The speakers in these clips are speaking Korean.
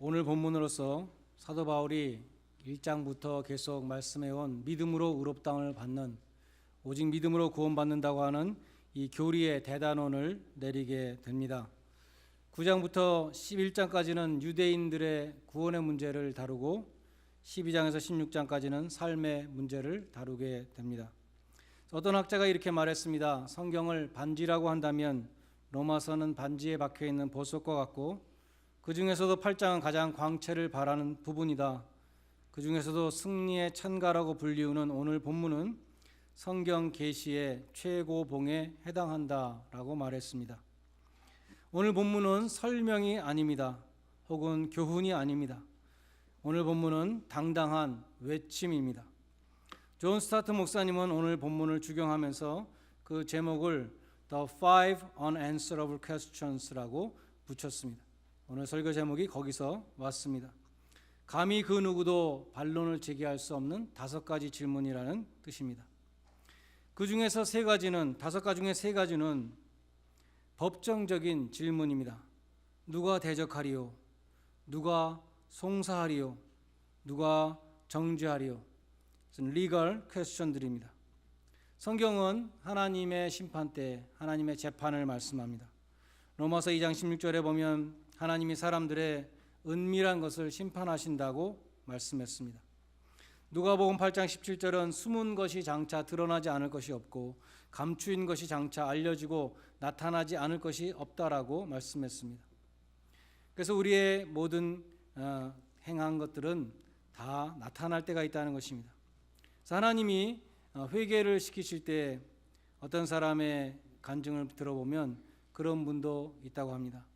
오늘 본문으로서 사도 바울이 1장부터 계속 말씀해온 믿음으로 의롭다함을 받는, 오직 믿음으로 구원받는다고 하는 이 교리의 대단원을 내리게 됩니다. 9장부터 11장까지는 유대인들의 구원의 문제를 다루고 12장에서 16장까지는 삶의 문제를 다루게 됩니다. 어떤 학자가 이렇게 말했습니다. 성경을 반지라고 한다면 로마서는 반지에 박혀있는 보석과 같고, 그 중에서도 8장은 가장 광채를 발하는 부분이다. 그 중에서도 승리의 찬가라고 불리우는 오늘 본문은 성경 계시의 최고봉에 해당한다라고 말했습니다. 오늘 본문은 설명이 아닙니다. 혹은 교훈이 아닙니다. 오늘 본문은 당당한 외침입니다. 존 스타트 목사님은 오늘 본문을 주경하면서 그 제목을 The Five Unanswerable Questions라고 붙였습니다. 오늘 설교 제목이 거기서 왔습니다. 감히 그 누구도 반론을 제기할 수 없는 5가지 질문이라는 뜻입니다. 그 중에서 3가지는, 5가지 중에 3가지는 법정적인 질문입니다. 누가 대적하리요? 누가 송사하리요? 누가 정죄하리요? legal question들입니다. 성경은 하나님의 심판대, 하나님의 재판을 말씀합니다. 로마서 2장 16절에 보면 하나님이 사람들의 은밀한 것을 심판하신다고 말씀했습니다. 누가복음 8장 17절은 숨은 것이 장차 드러나지 않을 것이 없고 감추인 것이 장차 알려지고 나타나지 않을 것이 없다라고 말씀했습니다. 그래서 우리의 모든 행한 것들은 다 나타날 때가 있다는 것입니다. 그래서 하나님이 회개를 시키실 때 어떤 사람의 간증을 들어보면 그런 분도 있다고 합니다.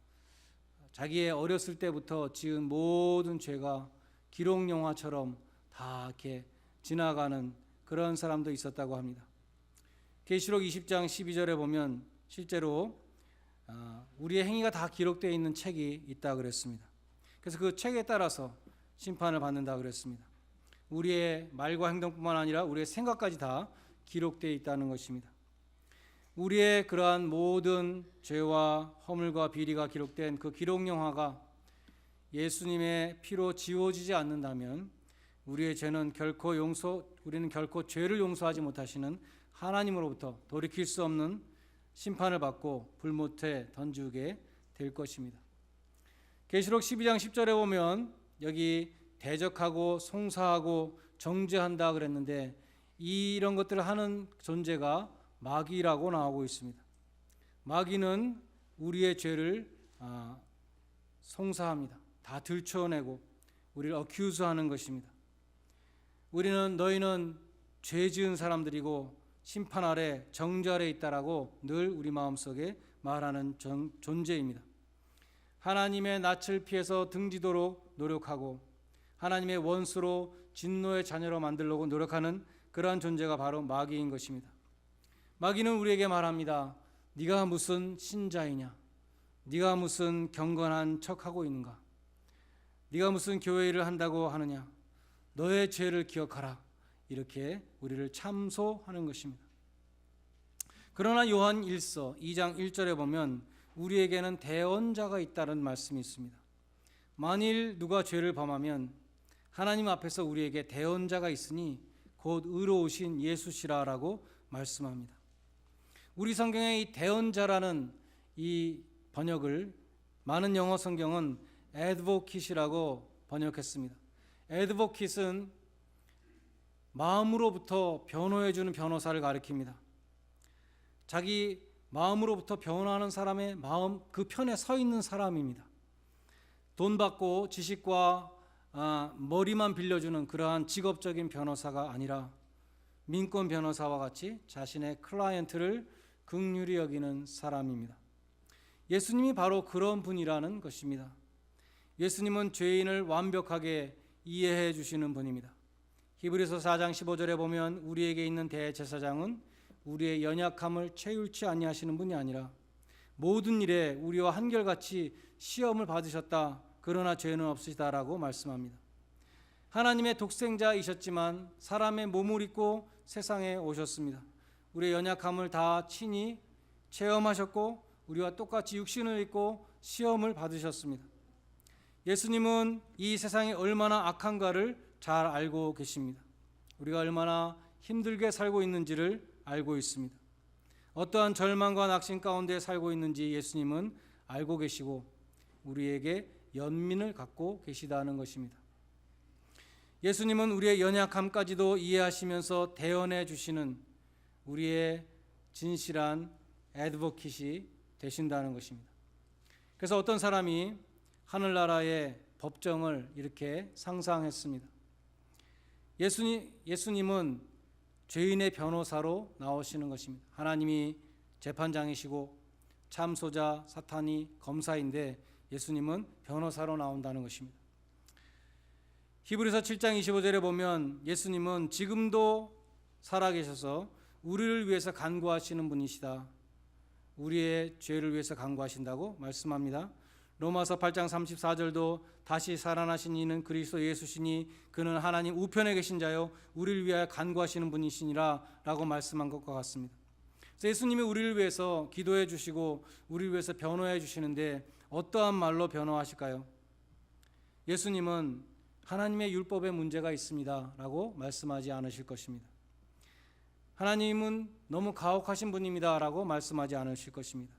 자기의 어렸을 때부터 지은 모든 죄가 기록 영화처럼 다 이렇게 지나가는 그런 사람도 있었다고 합니다. 계시록 20장 12절에 보면 실제로 우리의 행위가 다 기록되어 있는 책이 있다 그랬습니다. 그래서 그 책에 따라서 심판을 받는다 그랬습니다. 우리의 말과 행동뿐만 아니라 우리의 생각까지 다 기록되어 있다는 것입니다. 우리의 그러한 모든 죄와 허물과 비리가 기록된 그 기록 영화가 예수님의 피로 지워지지 않는다면 우리의 죄는 우리는 결코 죄를 용서하지 못하시는 하나님으로부터 돌이킬 수 없는 심판을 받고 불못에 던지게 될 것입니다. 계시록 12장 10절에 보면 여기 대적하고 송사하고 정죄한다 그랬는데 이런 것들을 하는 존재가 마귀라고 나오고 있습니다. 마귀는 우리의 죄를 송사합니다. 다 들춰내고 우리를 어큐즈하는 것입니다. 너희는 죄 지은 사람들이고 심판 아래 정죄 아래 있다라고 늘 우리 마음속에 말하는 존재입니다. 하나님의 낯을 피해서 등지도록 노력하고 하나님의 원수로 진노의 자녀로 만들려고 노력하는 그러한 존재가 바로 마귀인 것입니다. 마귀는 우리에게 말합니다. 네가 무슨 신자이냐? 네가 무슨 경건한 척하고 있는가? 네가 무슨 교회 일을 한다고 하느냐? 너의 죄를 기억하라. 이렇게 우리를 참소하는 것입니다. 그러나 요한 1서 2장 1절에 보면 우리에게는 대언자가 있다는 말씀이 있습니다. 만일 누가 죄를 범하면 하나님 앞에서 우리에게 대언자가 있으니 곧 의로우신 예수시라라고 말씀합니다. 우리 성경의 이 대언자라는 이 번역을 많은 영어 성경은 advocate이라고 번역했습니다. advocate은 마음으로부터 변호해주는 변호사를 가리킵니다. 자기 마음으로부터 변호하는 사람의 마음 그 편에 서 있는 사람입니다. 돈 받고 지식과 머리만 빌려주는 그러한 직업적인 변호사가 아니라 민권 변호사와 같이 자신의 클라이언트를 긍휼히 여기는 사람입니다. 예수님이 바로 그런 분이라는 것입니다. 예수님은 죄인을 완벽하게 이해해 주시는 분입니다. 히브리서 4장 15절에 보면 우리에게 있는 대제사장은 우리의 연약함을 체휼치 아니하시는 분이 아니라 모든 일에 우리와 한결같이 시험을 받으셨다. 그러나 죄는 없으시다라고 말씀합니다. 하나님의 독생자이셨지만 사람의 몸을 입고 세상에 오셨습니다. 우리의 연약함을 다 친히 체험하셨고 우리와 똑같이 육신을 입고 시험을 받으셨습니다. 예수님은 이 세상이 얼마나 악한가를 잘 알고 계십니다. 우리가 얼마나 힘들게 살고 있는지를 알고 있습니다. 어떠한 절망과 낙심 가운데 살고 있는지 예수님은 알고 계시고 우리에게 연민을 갖고 계시다는 것입니다. 예수님은 우리의 연약함까지도 이해하시면서 대언해 주시는 우리의 진실한 애드보킷이 되신다는 것입니다. 그래서 어떤 사람이 하늘나라의 법정을 이렇게 상상했습니다. 예수님은 죄인의 변호사로 나오시는 것입니다. 하나님이 재판장이시고 참소자 사탄이 검사인데 예수님은 변호사로 나온다는 것입니다. 히브리서 7장 25절에 보면 예수님은 지금도 살아계셔서 우리를 위해서 간구하시는 분이시다. 우리의 죄를 위해서 간구하신다고 말씀합니다. 로마서 8장 34절도 다시 살아나신 이는 그리스도 예수시니 그는 하나님 우편에 계신 자요 우리를 위하여 간구하시는 분이시니라 라고 말씀한 것과 같습니다. 그래서 예수님이 우리를 위해서 기도해 주시고 우리를 위해서 변호해 주시는데 어떠한 말로 변호하실까요? 예수님은 하나님의 율법에 문제가 있습니다 라고 말씀하지 않으실 것입니다. 하나님은 너무 가혹하신 분입니다 라고 말씀하지 않으실 것입니다.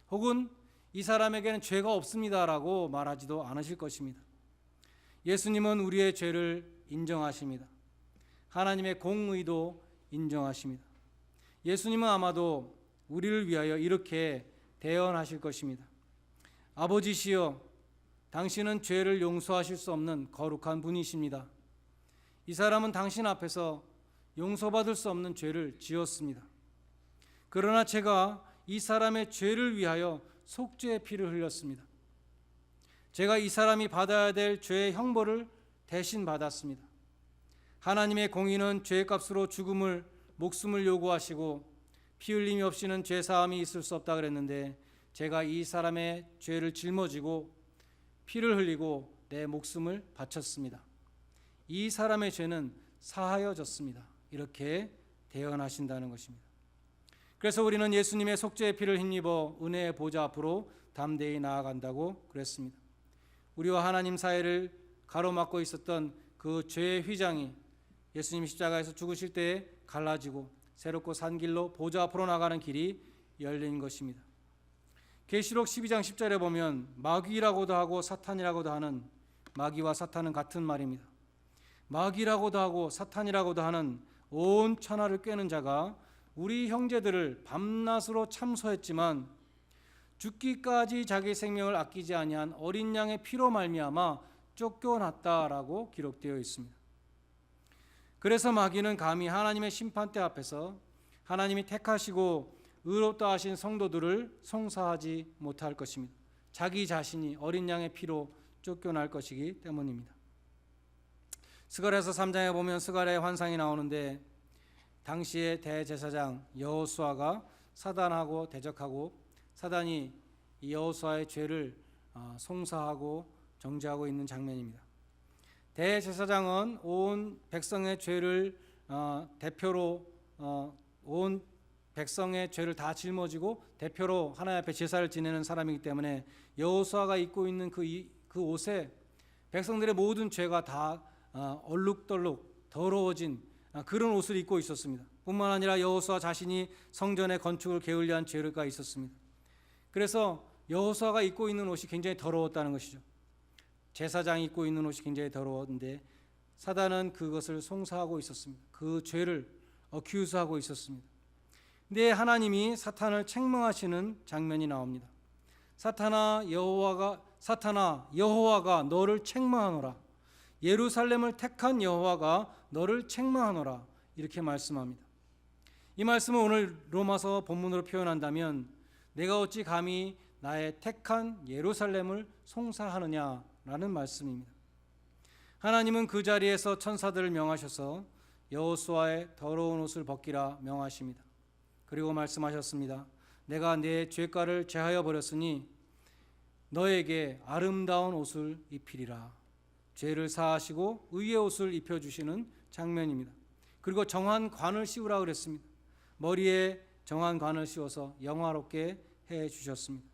혹은 이 사람에게는 죄가 없습니다 라고 말하지도 않으실 것입니다. 예수님은 우리의 죄를 인정하십니다. 하나님의 공의도 인정하십니다. 예수님은 아마도 우리를 위하여 이렇게 대언하실 것입니다. 아버지시여, 당신은 죄를 용서하실 수 없는 거룩한 분이십니다. 이 사람은 당신 앞에서 용서받을 수 없는 죄를 지었습니다. 그러나 제가 이 사람의 죄를 위하여 속죄의 피를 흘렸습니다. 제가 이 사람이 받아야 될 죄의 형벌을 대신 받았습니다. 하나님의 공의는 죄값으로 죽음을 목숨을 요구하시고 피 흘림이 없이는 죄 사함이 있을 수 없다 그랬는데 제가 이 사람의 죄를 짊어지고 피를 흘리고 내 목숨을 바쳤습니다. 이 사람의 죄는 사하여졌습니다. 이렇게 대언하신다는 것입니다. 그래서 우리는 예수님의 속죄의 피를 힘입어 은혜의 보좌 앞으로 담대히 나아간다고 그랬습니다. 우리와 하나님 사이를 가로막고 있었던 그 죄의 휘장이 예수님 십자가에서 죽으실 때에 갈라지고 새롭고 산 길로 보좌 앞으로 나가는 길이 열린 것입니다. 계시록 12장 10절에 보면 마귀라고도 하고 사탄이라고도 하는, 마귀와 사탄은 같은 말입니다. 마귀라고도 하고 사탄이라고도 하는 온 천하를 꿰는 자가 우리 형제들을 밤낮으로 참소했지만 죽기까지 자기 생명을 아끼지 아니한 어린 양의 피로 말미암아 쫓겨났다라고 기록되어 있습니다. 그래서 마귀는 감히 하나님의 심판대 앞에서 하나님이 택하시고 의롭다 하신 성도들을 송사하지 못할 것입니다. 자기 자신이 어린 양의 피로 쫓겨날 것이기 때문입니다. 스가랴서 3장에 보면 스가랴의 환상이 나오는데 당시의 대제사장 여호수아가 사단하고 대적하고 사단이 이 여호수아의 죄를 송사하고 정죄하고 있는 장면입니다. 대제사장은 온 백성의 죄를 대표로 온 백성의 죄를 다 짊어지고 대표로 하나님 앞에 제사를 지내는 사람이기 때문에 여호수아가 입고 있는 그 옷에 백성들의 모든 죄가 다 얼룩덜룩 더러워진 그런 옷을 입고 있었습니다. 뿐만 아니라 여호수아 자신이 성전의 건축을 게을리한 죄가 있었습니다. 그래서 여호수아가 입고 있는 옷이 굉장히 더러웠다는 것이죠. 제사장이 입고 있는 옷이 굉장히 더러웠는데 사단은 그것을 송사하고 있었습니다. 그 죄를 어큐즈하고 있었습니다. 근데 하나님이 사탄을 책망하시는 장면이 나옵니다. 사탄아 여호와가 너를 책망하노라. 예루살렘을 택한 여호와가 너를 책망하노라. 이렇게 말씀합니다. 이 말씀을 오늘 로마서 본문으로 표현한다면 내가 어찌 감히 나의 택한 예루살렘을 송사하느냐라는 말씀입니다. 하나님은 그 자리에서 천사들을 명하셔서 여호수아의 더러운 옷을 벗기라 명하십니다. 그리고 말씀하셨습니다. 내가 내 죄가를 제하여 버렸으니 너에게 아름다운 옷을 입히리라. 죄를 사하시고 의의 옷을 입혀주시는 장면입니다. 그리고 정한 관을 씌우라 그랬습니다. 머리에 정한 관을 씌워서 영화롭게 해주셨습니다.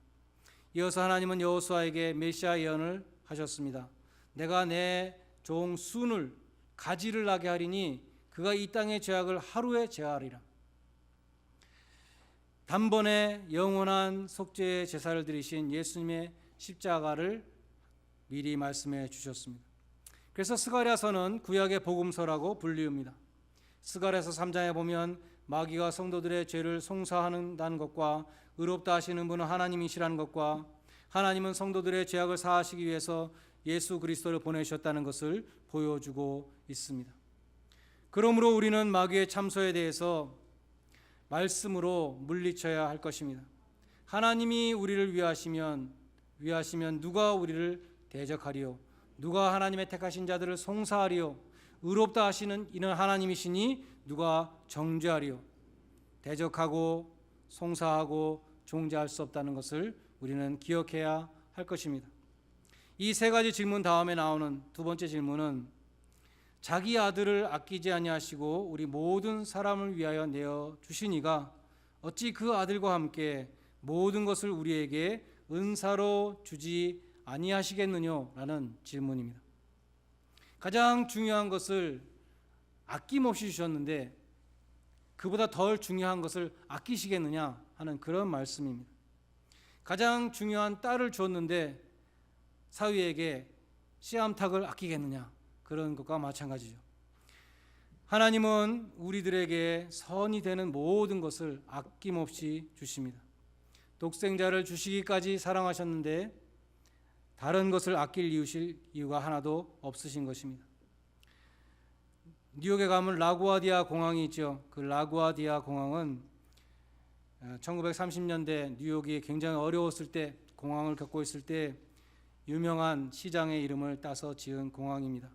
이어서 하나님은 여호수아에게 메시아 예언을 하셨습니다. 내가 내 종 순을 가지를 나게 하리니 그가 이 땅의 죄악을 하루에 제하리라. 단번에 영원한 속죄의 제사를 드리신 예수님의 십자가를 미리 말씀해 주셨습니다. 그래서 스가랴서는 구약의 복음서라고 불리웁니다. 스가랴서 3장에 보면 마귀가 성도들의 죄를 송사하는다는 것과 의롭다 하시는 분은 하나님이시라는 것과 하나님은 성도들의 죄악을 사하시기 위해서 예수 그리스도를 보내셨다는 것을 보여주고 있습니다. 그러므로 우리는 마귀의 참소에 대해서 말씀으로 물리쳐야 할 것입니다. 하나님이 우리를 위하시면 누가 우리를 대적하리요? 누가 하나님의 택하신 자들을 송사하리요? 의롭다 하시는 이는 하나님이시니 누가 정죄하리요? 대적하고 송사하고 종죄할 수 없다는 것을 우리는 기억해야 할 것입니다. 이 세 가지 질문 다음에 나오는 두 번째 질문은 자기 아들을 아끼지 아니하시고 우리 모든 사람을 위하여 내어 주시니가 어찌 그 아들과 함께 모든 것을 우리에게 은사로 주지 아니하시겠느냐라는 질문입니다. 가장 중요한 것을 아낌없이 주셨는데 그보다 덜 중요한 것을 아끼시겠느냐 하는 그런 말씀입니다. 가장 중요한 딸을 주었는데 사위에게 씨암탉을 아끼겠느냐, 그런 것과 마찬가지죠. 하나님은 우리들에게 선이 되는 모든 것을 아낌없이 주십니다. 독생자를 주시기까지 사랑하셨는데 다른 것을 아낄 이유가 하나도 없으신 것입니다. 뉴욕에 가면 라구아디아 공항이 있죠. 그 라구아디아 공항은 1930년대 뉴욕이 굉장히 어려웠을 때, 공항을 겪고 있을 때 유명한 시장의 이름을 따서 지은 공항입니다.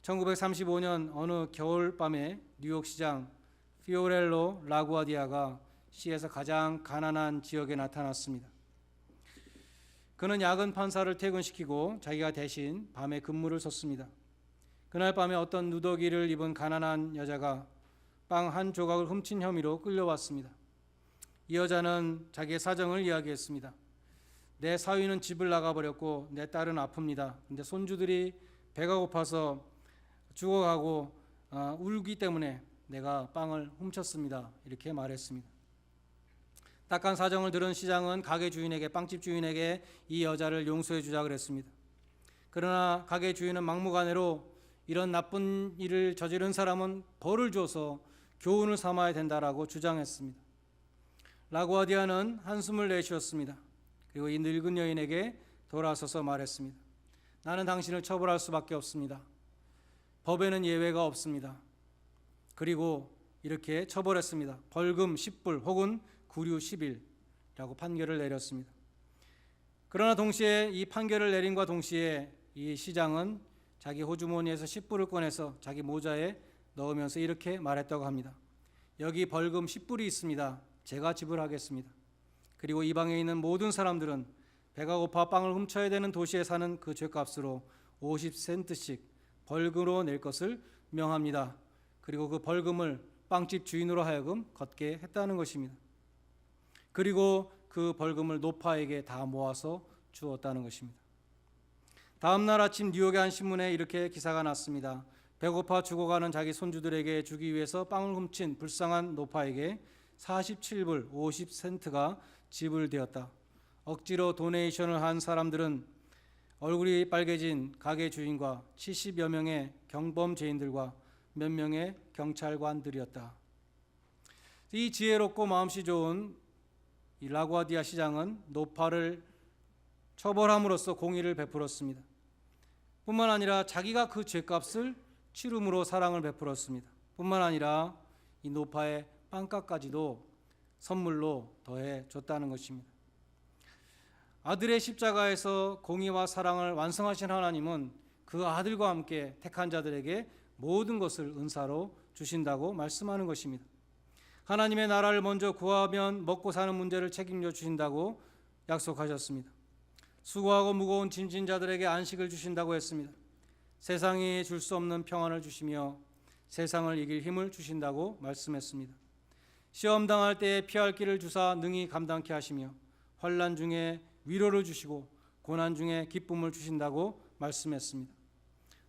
1935년 어느 겨울밤에 뉴욕 시장 피오렐로 라구아디아가 시에서 가장 가난한 지역에 나타났습니다. 그는 야근 판사를 퇴근시키고 자기가 대신 밤에 근무를 섰습니다. 그날 밤에 어떤 누더기를 입은 가난한 여자가 빵 한 조각을 훔친 혐의로 끌려왔습니다. 이 여자는 자기의 사정을 이야기했습니다. 내 사위는 집을 나가버렸고 내 딸은 아픕니다. 근데 손주들이 배가 고파서 죽어가고 울기 때문에 내가 빵을 훔쳤습니다. 이렇게 말했습니다. 딱한 사정을 들은 시장은 가게 주인에게, 빵집 주인에게 이 여자를 용서해 주자 그랬습니다. 그러나 가게 주인은 막무가내로 이런 나쁜 일을 저지른 사람은 벌을 줘서 교훈을 삼아야 된다라고 주장했습니다. 라구아디아는 한숨을 내쉬었습니다. 그리고 이 늙은 여인에게 돌아서서 말했습니다. 나는 당신을 처벌할 수밖에 없습니다. 법에는 예외가 없습니다. 그리고 이렇게 처벌했습니다. 벌금 10불 혹은 구류 10일이라고 판결을 내렸습니다. 그러나 동시에 이 판결을 내림과 동시에 이 시장은 자기 호주머니에서 10불을 꺼내서 자기 모자에 넣으면서 이렇게 말했다고 합니다. 여기 벌금 10불이 있습니다. 제가 지불하겠습니다. 그리고 이 방에 있는 모든 사람들은 배가 고파 빵을 훔쳐야 되는 도시에 사는 그 죗값으로 50센트씩 벌금으로 낼 것을 명합니다. 그리고 그 벌금을 빵집 주인으로 하여금 걷게 했다는 것입니다. 그리고 그 벌금을 노파에게 다 모아서 주었다는 것입니다. 다음 날 아침 뉴욕의 한 신문에 이렇게 기사가 났습니다. 배고파 죽어가는 자기 손주들에게 주기 위해서 빵을 훔친 불쌍한 노파에게 47불 50센트가 지불되었다. 억지로 도네이션을 한 사람들은 얼굴이 빨개진 가게 주인과 70여 명의 경범죄인들과 몇 명의 경찰관들이었다. 이 지혜롭고 마음씨 좋은 이 라구아디아 시장은 노파를 처벌함으로써 공의를 베풀었습니다. 뿐만 아니라 자기가 그 죄값을 치름으로 사랑을 베풀었습니다. 뿐만 아니라 이 노파의 빵값까지도 선물로 더해 줬다는 것입니다. 아들의 십자가에서 공의와 사랑을 완성하신 하나님은 그 아들과 함께 택한 자들에게 모든 것을 은사로 주신다고 말씀하는 것입니다. 하나님의 나라를 먼저 구하면 먹고 사는 문제를 책임져 주신다고 약속하셨습니다. 수고하고 무거운 짐진 자들에게 안식을 주신다고 했습니다. 세상이 줄 수 없는 평안을 주시며 세상을 이길 힘을 주신다고 말씀했습니다. 시험 당할 때에 피할 길을 주사 능히 감당케 하시며 환난 중에 위로를 주시고 고난 중에 기쁨을 주신다고 말씀했습니다.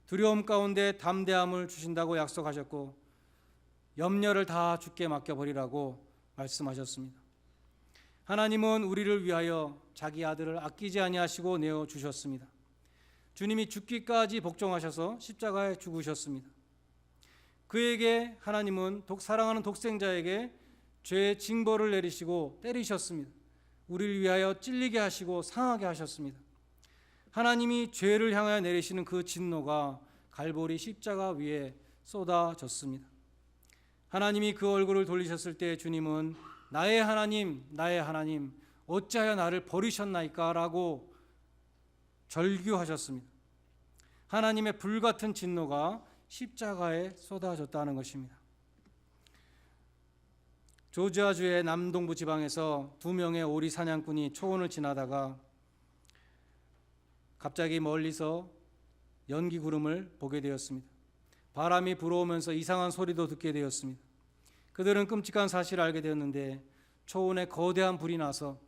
두려움 가운데 담대함을 주신다고 약속하셨고 염려를 다 주께 맡겨버리라고 말씀하셨습니다. 하나님은 우리를 위하여 자기 아들을 아끼지 아니하시고 내어주셨습니다. 주님이 죽기까지 복종하셔서 십자가에 죽으셨습니다. 그에게 하나님은 사랑하는 독생자에게 죄의 징벌을 내리시고 때리셨습니다. 우리를 위하여 찔리게 하시고 상하게 하셨습니다. 하나님이 죄를 향하여 내리시는 그 진노가 갈보리 십자가 위에 쏟아졌습니다. 하나님이 그 얼굴을 돌리셨을 때 주님은 나의 하나님, 나의 하나님, 어찌하여 나를 버리셨나이까? 라고 절규하셨습니다. 하나님의 불같은 진노가 십자가에 쏟아졌다는 것입니다. 조지아주의 남동부 지방에서 2명의 오리 사냥꾼이 초원을 지나다가 갑자기 멀리서 연기 구름을 보게 되었습니다. 바람이 불어오면서 이상한 소리도 듣게 되었습니다. 그들은 끔찍한 사실을 알게 되었는데 초원에 거대한 불이 나서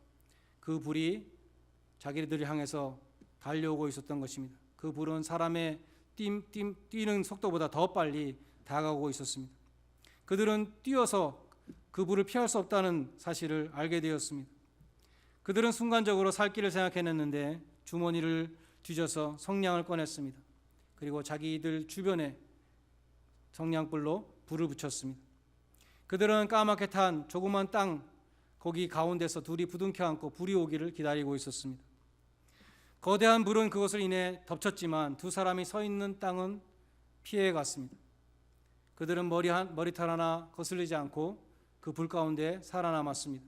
그 불이 자기들을 향해서 달려오고 있었던 것입니다. 그 불은 사람의 뛰는 속도보다 더 빨리 다가오고 있었습니다. 그들은 뛰어서 그 불을 피할 수 없다는 사실을 알게 되었습니다. 그들은 순간적으로 살 길을 생각해냈는데 주머니를 뒤져서 성냥을 꺼냈습니다. 그리고 자기들 주변에 성냥불로 불을 붙였습니다. 그들은 까맣게 탄 조그만 땅 거기 가운데서 둘이 부둥켜 안고 불이 오기를 기다리고 있었습니다. 거대한 불은 그것을 인해 덮쳤지만 두 사람이 서 있는 땅은 피해 갔습니다. 그들은 머리털 하나 거슬리지 않고 그 불 가운데 살아남았습니다.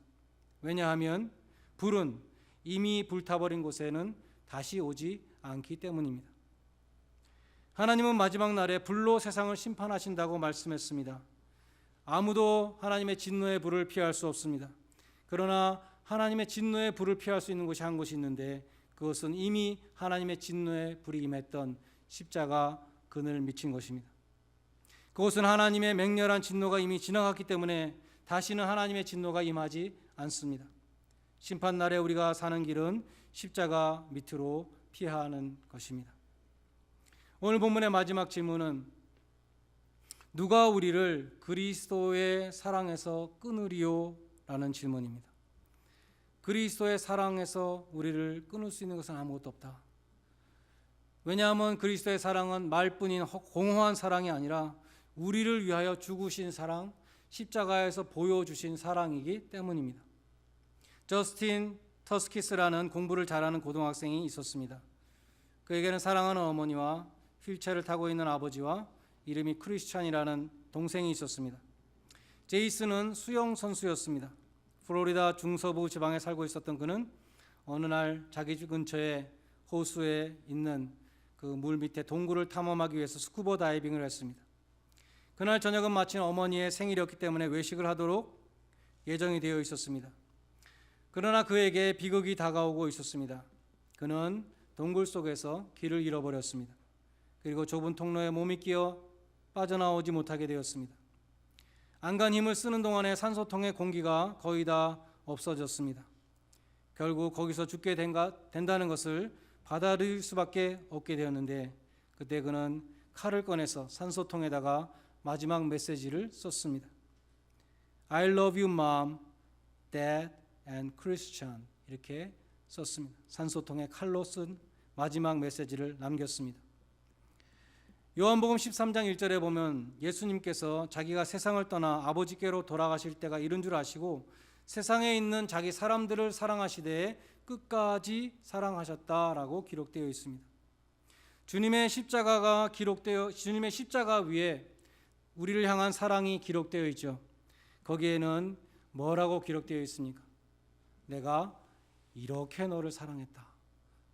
왜냐하면 불은 이미 불타버린 곳에는 다시 오지 않기 때문입니다. 하나님은 마지막 날에 불로 세상을 심판하신다고 말씀했습니다. 아무도 하나님의 진노의 불을 피할 수 없습니다. 그러나 하나님의 진노의 불을 피할 수 있는 곳이 한 곳이 있는데 그것은 이미 하나님의 진노의 불이 임했던 십자가 그늘 밑인 것입니다. 그것은 하나님의 맹렬한 진노가 이미 지나갔기 때문에 다시는 하나님의 진노가 임하지 않습니다. 심판날에 우리가 사는 길은 십자가 밑으로 피해야 하는 것입니다. 오늘 본문의 마지막 질문은 누가 우리를 그리스도의 사랑에서 끊으리요? 라는 질문입니다. 그리스도의 사랑에서 우리를 끊을 수 있는 것은 아무것도 없다. 왜냐하면 그리스도의 사랑은 말뿐인 공허한 사랑이 아니라 우리를 위하여 죽으신 사랑, 십자가에서 보여주신 사랑이기 때문입니다. 저스틴 터스키스라는 공부를 잘하는 고등학생이 있었습니다. 그에게는 사랑하는 어머니와 휠체어를 타고 있는 아버지와 이름이 크리스찬이라는 동생이 있었습니다. 제이슨은 수영 선수였습니다. 플로리다 중서부 지방에 살고 있었던 그는 어느 날 자기 집 근처에 호수에 있는 그 물 밑에 동굴을 탐험하기 위해서 스쿠버 다이빙을 했습니다. 그날 저녁은 마침 어머니의 생일이었기 때문에 외식을 하도록 예정이 되어 있었습니다. 그러나 그에게 비극이 다가오고 있었습니다. 그는 동굴 속에서 길을 잃어버렸습니다. 그리고 좁은 통로에 몸이 끼어 빠져나오지 못하게 되었습니다. 안간 힘을 쓰는 동안에 산소통의 공기가 거의 다 없어졌습니다. 결국 거기서 죽게 된다는 것을 받아들일 수밖에 없게 되었는데 그때 그는 칼을 꺼내서 산소통에다가 마지막 메시지를 썼습니다. I love you, mom, dad, and Christian 이렇게 썼습니다. 산소통에 칼로 쓴 마지막 메시지를 남겼습니다. 요한복음 13장 1절에 보면 예수님께서 자기가 세상을 떠나 아버지께로 돌아가실 때가 이른 줄 아시고 세상에 있는 자기 사람들을 사랑하시되 끝까지 사랑하셨다라고 기록되어 있습니다. 주님의 십자가 위에 우리를 향한 사랑이 기록되어 있죠. 거기에는 뭐라고 기록되어 있습니까? 내가 이렇게 너를 사랑했다.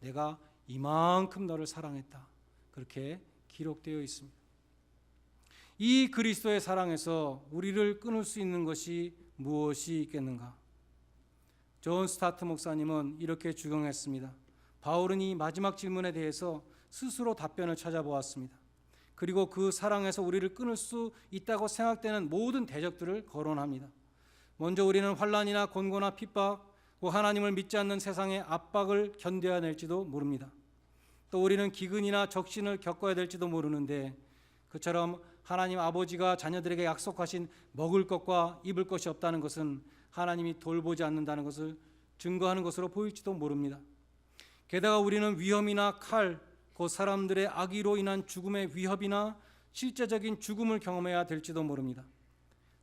내가 이만큼 너를 사랑했다. 그렇게 기록되어 있습니다. 이 그리스도의 사랑에서 우리를 끊을 수 있는 것이 무엇이 있겠는가? 존 스타트 목사님은 이렇게 주경했습니다. 바울은 이 마지막 질문에 대해서 스스로 답변을 찾아보았습니다. 그리고 그 사랑에서 우리를 끊을 수 있다고 생각되는 모든 대적들을 거론합니다. 먼저 우리는 환난이나 곤고나 핍박, 그 하나님을 믿지 않는 세상의 압박을 견뎌야 될지도 모릅니다. 또 우리는 기근이나 적신을 겪어야 될지도 모르는데 그처럼 하나님 아버지가 자녀들에게 약속하신 먹을 것과 입을 것이 없다는 것은 하나님이 돌보지 않는다는 것을 증거하는 것으로 보일지도 모릅니다. 게다가 우리는 위험이나 칼, 그 사람들의 악의로 인한 죽음의 위협이나 실제적인 죽음을 경험해야 될지도 모릅니다.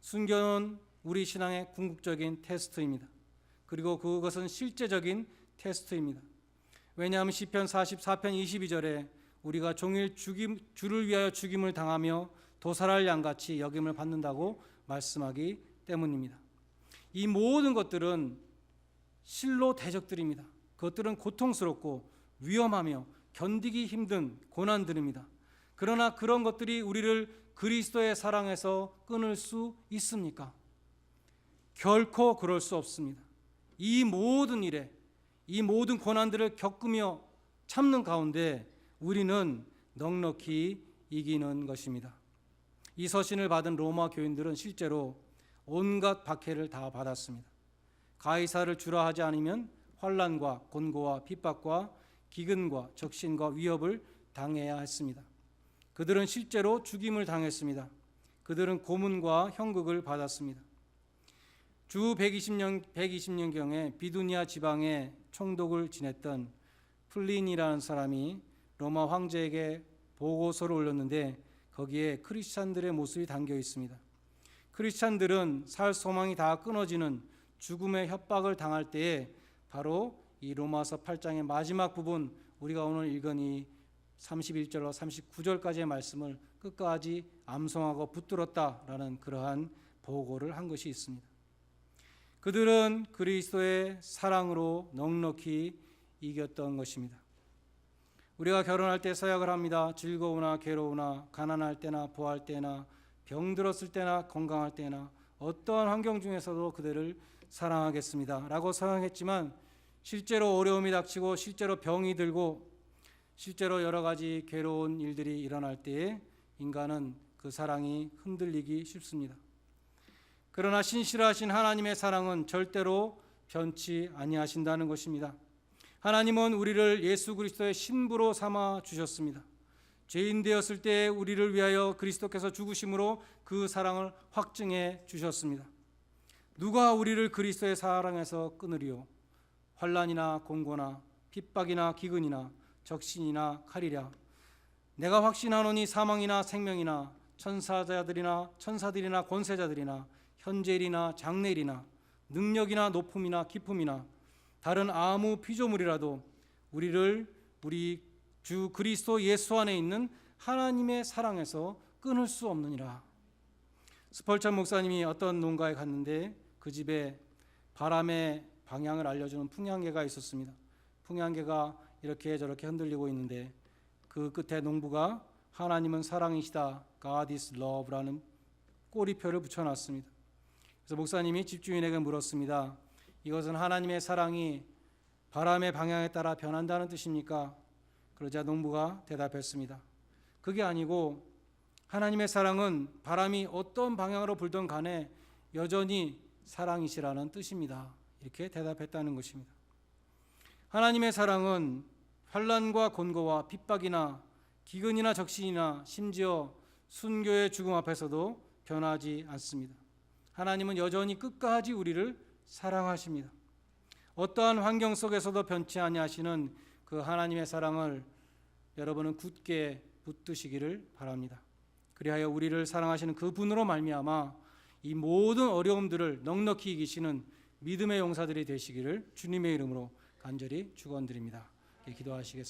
순교는 우리 신앙의 궁극적인 테스트입니다. 그리고 그것은 실제적인 테스트입니다. 왜냐하면 시편 44편 22절에 우리가 종일 주를 위하여 죽임을 당하며 도살할 양같이 여김을 받는다고 말씀하기 때문입니다. 이 모든 것들은 실로 대적들입니다. 그것들은 고통스럽고 위험하며 견디기 힘든 고난들입니다. 그러나 그런 것들이 우리를 그리스도의 사랑에서 끊을 수 있습니까? 결코 그럴 수 없습니다. 이 모든 일에, 이 모든 고난들을 겪으며 참는 가운데 우리는 넉넉히 이기는 것입니다. 이 서신을 받은 로마 교인들은 실제로 온갖 박해를 다 받았습니다. 가이사를 주라 하지 않으면 환난과 곤고와 핍박과 기근과 적신과 위협을 당해야 했습니다. 그들은 실제로 죽임을 당했습니다. 그들은 고문과 형극을 받았습니다. 주 120년경에 비두니아 지방에 총독을 지냈던 플린이라는 사람이 로마 황제에게 보고서를 올렸는데 거기에 크리스찬들의 모습이 담겨 있습니다. 크리스찬들은 살 소망이 다 끊어지는 죽음의 협박을 당할 때에 바로 이 로마서 8장의 마지막 부분, 우리가 오늘 읽은 이 31절로 39절까지의 말씀을 끝까지 암송하고 붙들었다라는 그러한 보고를 한 것이 있습니다. 그들은 그리스도의 사랑으로 넉넉히 이겼던 것입니다. 우리가 결혼할 때 서약을 합니다. 즐거우나 괴로우나 가난할 때나 부할 때나 병들었을 때나 건강할 때나 어떠한 환경 중에서도 그들을 사랑하겠습니다 라고 서약했지만 실제로 어려움이 닥치고 실제로 병이 들고 실제로 여러 가지 괴로운 일들이 일어날 때에 인간은 그 사랑이 흔들리기 쉽습니다. 그러나 신실하신 하나님의 사랑은 절대로 변치 아니하신다는 것입니다. 하나님은 우리를 예수 그리스도의 신부로 삼아 주셨습니다. 죄인 되었을 때 우리를 위하여 그리스도께서 죽으심으로 그 사랑을 확증해 주셨습니다. 누가 우리를 그리스도의 사랑에서 끊으리요? 환난이나 곤고나 핍박이나 기근이나 적신이나 칼이랴. 내가 확신하노니 사망이나 생명이나 천사들이나 권세자들이나 현재일이나 장래일이나 능력이나 높음이나 깊음이나 다른 아무 피조물이라도 우리를 우리 주 그리스도 예수 안에 있는 하나님의 사랑에서 끊을 수 없느니라. 스펄전 목사님이 어떤 농가에 갔는데 그 집에 바람의 방향을 알려주는 풍향계가 있었습니다. 풍향계가 이렇게 저렇게 흔들리고 있는데 그 끝에 농부가 하나님은 사랑이시다, God is love라는 꼬리표를 붙여놨습니다. 그래서 목사님이 집주인에게 물었습니다. 이것은 하나님의 사랑이 바람의 방향에 따라 변한다는 뜻입니까? 그러자 농부가 대답했습니다. 그게 아니고 하나님의 사랑은 바람이 어떤 방향으로 불던 간에 여전히 사랑이시라는 뜻입니다. 이렇게 대답했다는 것입니다. 하나님의 사랑은 환난과 곤고와 핍박이나 기근이나 적신이나 심지어 순교의 죽음 앞에서도 변하지 않습니다. 하나님은 여전히 끝까지 우리를 사랑하십니다. 어떠한 환경 속에서도 변치 아니하시는 그 하나님의 사랑을 여러분은 굳게 붙드시기를 바랍니다. 그리하여 우리를 사랑하시는 그 분으로 말미암아 이 모든 어려움들을 넉넉히 이기시는 믿음의 용사들이 되시기를 주님의 이름으로 간절히 축원드립니다. 기도하시겠습니다.